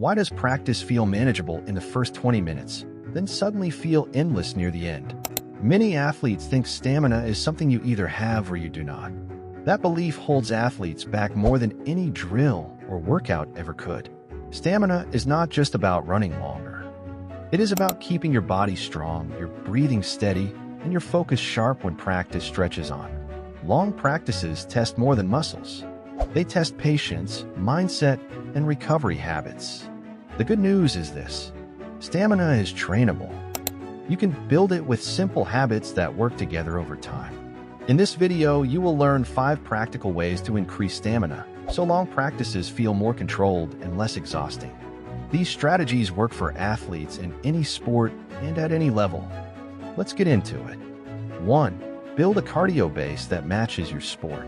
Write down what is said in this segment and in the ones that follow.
Why does practice feel manageable in the first 20 minutes, then suddenly feel endless near the end? Many athletes think stamina is something you either have or you do not. That belief holds athletes back more than any drill or workout ever could. Stamina is not just about running longer. It is about keeping your body strong, your breathing steady, and your focus sharp when practice stretches on. Long practices test more than muscles. They test patience, mindset, and recovery habits. The good news is this: stamina is trainable. You can build it with simple habits that work together over time. In this video, you will learn 5 practical ways to increase stamina, so long practices feel more controlled and less exhausting. These strategies work for athletes in any sport and at any level. Let's get into it. 1. Build a cardio base that matches your sport.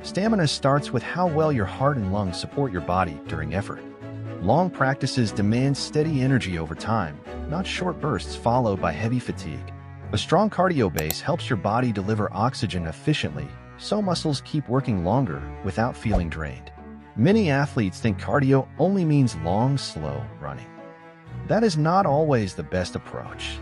Stamina starts with how well your heart and lungs support your body during effort. Long practices demand steady energy over time, not short bursts followed by heavy fatigue. A strong cardio base helps your body deliver oxygen efficiently, so muscles keep working longer without feeling drained. Many athletes think cardio only means long, slow running. That is not always the best approach.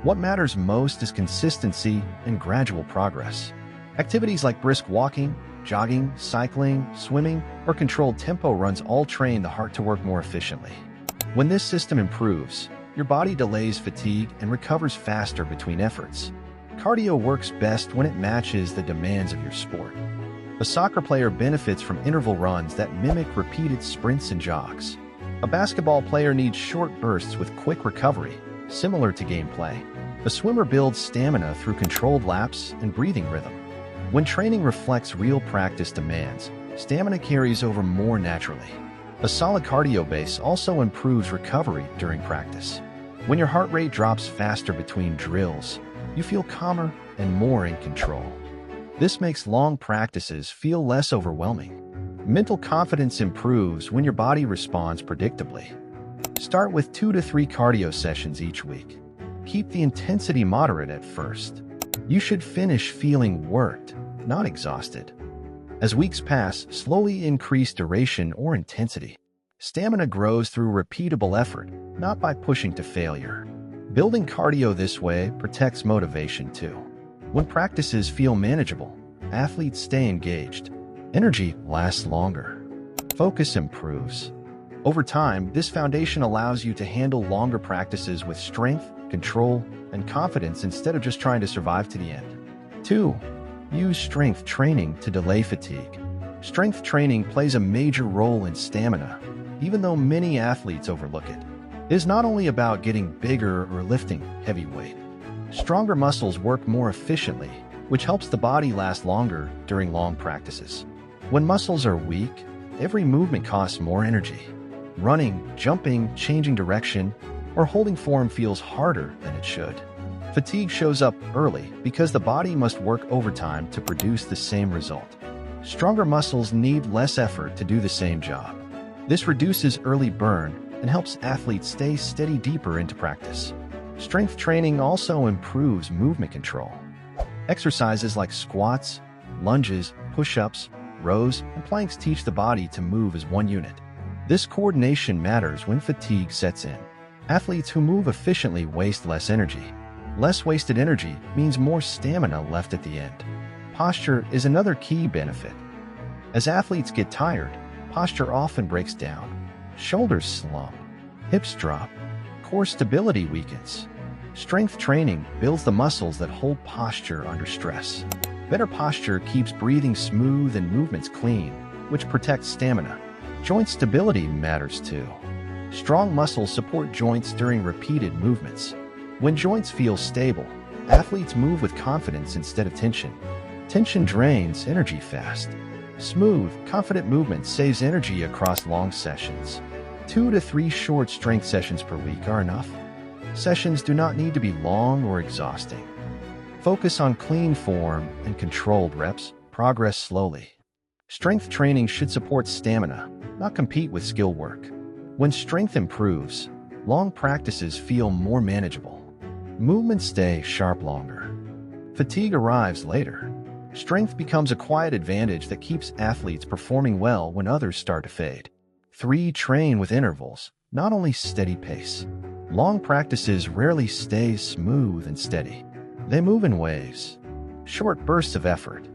What matters most is consistency and gradual progress. Activities like brisk walking, jogging, cycling, swimming, or controlled tempo runs all train the heart to work more efficiently. When this system improves, your body delays fatigue and recovers faster between efforts. Cardio works best when it matches the demands of your sport. A soccer player benefits from interval runs that mimic repeated sprints and jogs. A basketball player needs short bursts with quick recovery, similar to gameplay. A swimmer builds stamina through controlled laps and breathing rhythm. When training reflects real practice demands, stamina carries over more naturally. A solid cardio base also improves recovery during practice. When your heart rate drops faster between drills, you feel calmer and more in control. This makes long practices feel less overwhelming. Mental confidence improves when your body responds predictably. Start with 2 to 3 cardio sessions each week. Keep the intensity moderate at first. You should finish feeling worked, not exhausted. As weeks pass, slowly increase duration or intensity. Stamina grows through repeatable effort, not by pushing to failure. Building cardio this way protects motivation too. When practices feel manageable, athletes stay engaged. Energy lasts longer. Focus improves. Over time, this foundation allows you to handle longer practices with strength, control, and confidence instead of just trying to survive to the end. 2. Use strength training to delay fatigue. Strength training plays a major role in stamina, even though many athletes overlook it. It is not only about getting bigger or lifting heavy weight. Stronger muscles work more efficiently, which helps the body last longer during long practices. When muscles are weak, every movement costs more energy. Running, jumping, changing direction, or holding form feels harder than it should. Fatigue shows up early because the body must work overtime to produce the same result. Stronger muscles need less effort to do the same job. This reduces early burn and helps athletes stay steady deeper into practice. Strength training also improves movement control. Exercises like squats, lunges, push-ups, rows, and planks teach the body to move as one unit. This coordination matters when fatigue sets in. Athletes who move efficiently waste less energy. Less wasted energy means more stamina left at the end. Posture is another key benefit. As athletes get tired, posture often breaks down. Shoulders slump, hips drop, core stability weakens. Strength training builds the muscles that hold posture under stress. Better posture keeps breathing smooth and movements clean, which protects stamina. Joint stability matters too. Strong muscles support joints during repeated movements. When joints feel stable, athletes move with confidence instead of tension. Tension drains energy fast. Smooth, confident movement saves energy across long sessions. 2 to 3 short strength sessions per week are enough. Sessions do not need to be long or exhausting. Focus on clean form and controlled reps. Progress slowly. Strength training should support stamina, not compete with skill work. When strength improves, long practices feel more manageable. Movements stay sharp longer. Fatigue arrives later. Strength becomes a quiet advantage that keeps athletes performing well when others start to fade. 3. Train with intervals. not only steady pace. Long practices rarely stay smooth and steady. They move in waves. Short bursts of effort,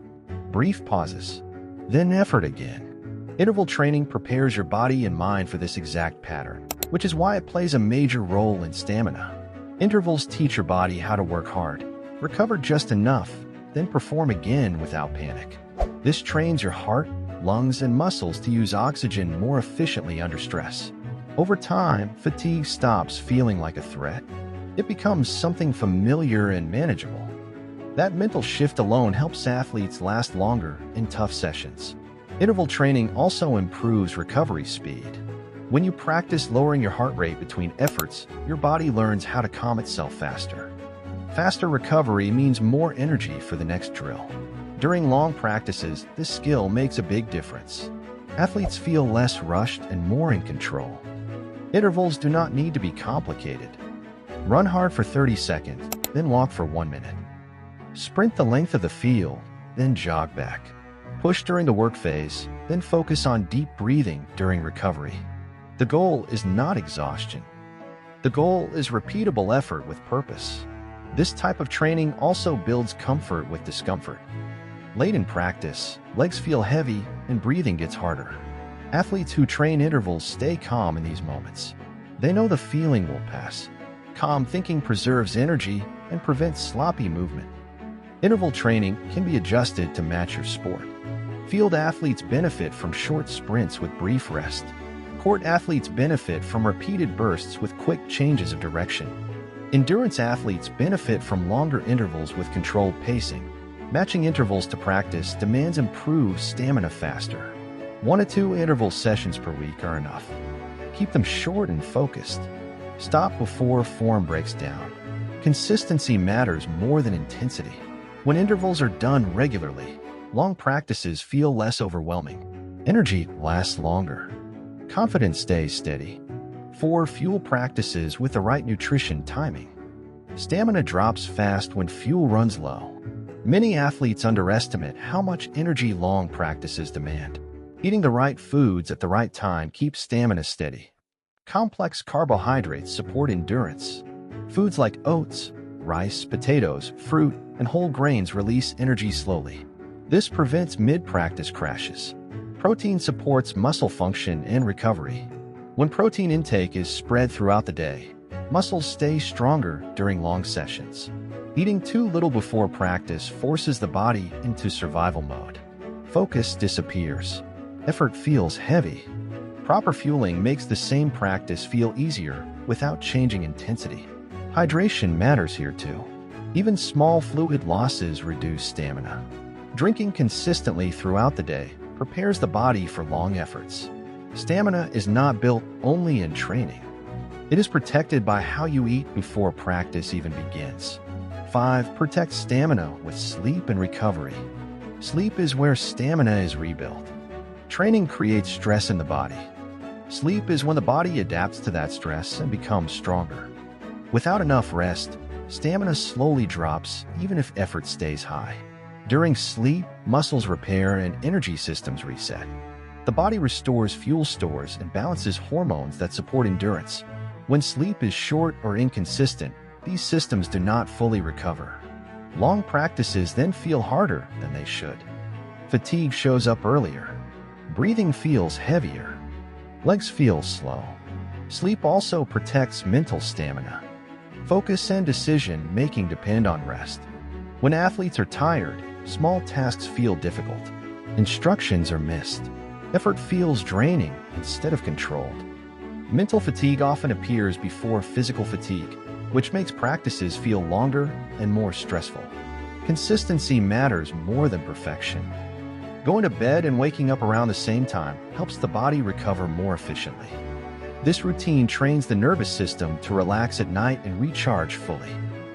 brief pauses, then effort again. Interval training prepares your body and mind for this exact pattern, which is why it plays a major role in stamina. Intervals teach your body how to work hard, recover just enough, then perform again without panic. This trains your heart, lungs, and muscles to use oxygen more efficiently under stress. Over time, fatigue stops feeling like a threat. It becomes something familiar and manageable. That mental shift alone helps athletes last longer in tough sessions. Interval training also improves recovery speed. When you practice lowering your heart rate between efforts, your body learns how to calm itself faster. Faster recovery means more energy for the next drill. During long practices, this skill makes a big difference. Athletes feel less rushed and more in control. Intervals do not need to be complicated. Run hard for 30 seconds, then walk for 1 minute. Sprint the length of the field, then jog back. Push during the work phase, then focus on deep breathing during recovery. The goal is not exhaustion. The goal is repeatable effort with purpose. This type of training also builds comfort with discomfort. Late in practice, legs feel heavy and breathing gets harder. Athletes who train intervals stay calm in these moments. They know the feeling will pass. Calm thinking preserves energy and prevents sloppy movement. Interval training can be adjusted to match your sport. Field athletes benefit from short sprints with brief rest. Court athletes benefit from repeated bursts with quick changes of direction. Endurance athletes benefit from longer intervals with controlled pacing. Matching intervals to practice demands improved stamina faster. 1 to 2 interval sessions per week are enough. Keep them short and focused. Stop before form breaks down. Consistency matters more than intensity. When intervals are done regularly, long practices feel less overwhelming. Energy lasts longer. Confidence stays steady. 4. Fuel practices with the right nutrition timing. Stamina drops fast when fuel runs low. Many athletes underestimate how much energy long practices demand. Eating the right foods at the right time keeps stamina steady. Complex carbohydrates support endurance. Foods like oats, rice, potatoes, fruit, and whole grains release energy slowly. This prevents mid-practice crashes. Protein supports muscle function and recovery. When protein intake is spread throughout the day, muscles stay stronger during long sessions. Eating too little before practice forces the body into survival mode. Focus disappears. Effort feels heavy. Proper fueling makes the same practice feel easier without changing intensity. Hydration matters here too. Even small fluid losses reduce stamina. Drinking consistently throughout the day prepares the body for long efforts. Stamina is not built only in training. It is protected by how you eat before practice even begins. 5. Protect stamina with sleep and recovery. Sleep is where stamina is rebuilt. Training creates stress in the body. Sleep is when the body adapts to that stress and becomes stronger. Without enough rest, stamina slowly drops even if effort stays high. During sleep, muscles repair and energy systems reset. The body restores fuel stores and balances hormones that support endurance. When sleep is short or inconsistent, these systems do not fully recover. Long practices then feel harder than they should. Fatigue shows up earlier. Breathing feels heavier. Legs feel slow. Sleep also protects mental stamina. Focus and decision-making depend on rest. When athletes are tired, small tasks feel difficult. Instructions are missed. Effort feels draining instead of controlled. Mental fatigue often appears before physical fatigue, which makes practices feel longer and more stressful. Consistency matters more than perfection. Going to bed and waking up around the same time helps the body recover more efficiently. This routine trains the nervous system to relax at night and recharge fully.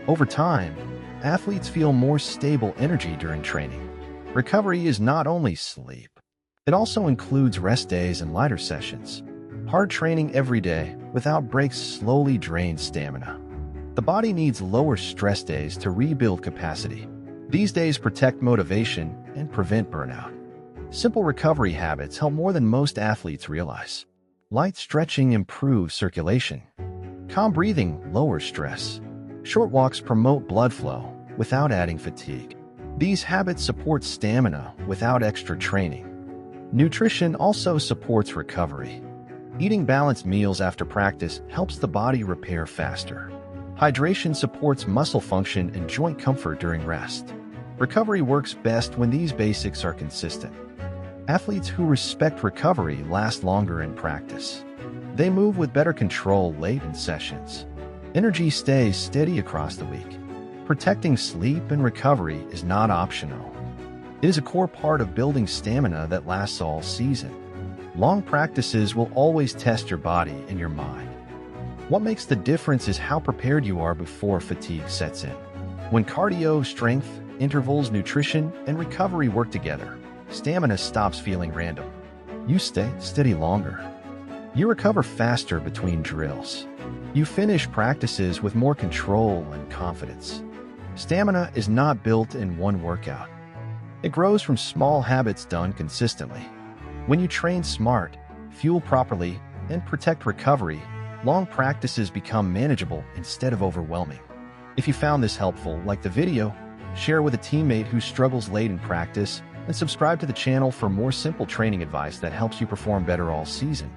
Over time, athletes feel more stable energy during training. Recovery is not only sleep. It also includes rest days and lighter sessions. Hard training every day without breaks slowly drains stamina. The body needs lower stress days to rebuild capacity. These days protect motivation and prevent burnout. Simple recovery habits help more than most athletes realize. Light stretching improves circulation. Calm breathing lowers stress. Short walks promote blood flow without adding fatigue. These habits support stamina without extra training. Nutrition also supports recovery. Eating balanced meals after practice helps the body repair faster. Hydration supports muscle function and joint comfort during rest. Recovery works best when these basics are consistent. Athletes who respect recovery last longer in practice. They move with better control late in sessions. Energy stays steady across the week. Protecting sleep and recovery is not optional. It is a core part of building stamina that lasts all season. Long practices will always test your body and your mind. What makes the difference is how prepared you are before fatigue sets in. When cardio, strength, intervals, nutrition, and recovery work together, stamina stops feeling random. You stay steady longer. You recover faster between drills. You finish practices with more control and confidence. Stamina is not built in one workout. It grows from small habits done consistently. When you train smart, fuel properly, and protect recovery, long practices become manageable instead of overwhelming. If you found this helpful, like the video, share with a teammate who struggles late in practice, and subscribe to the channel for more simple training advice that helps you perform better all season.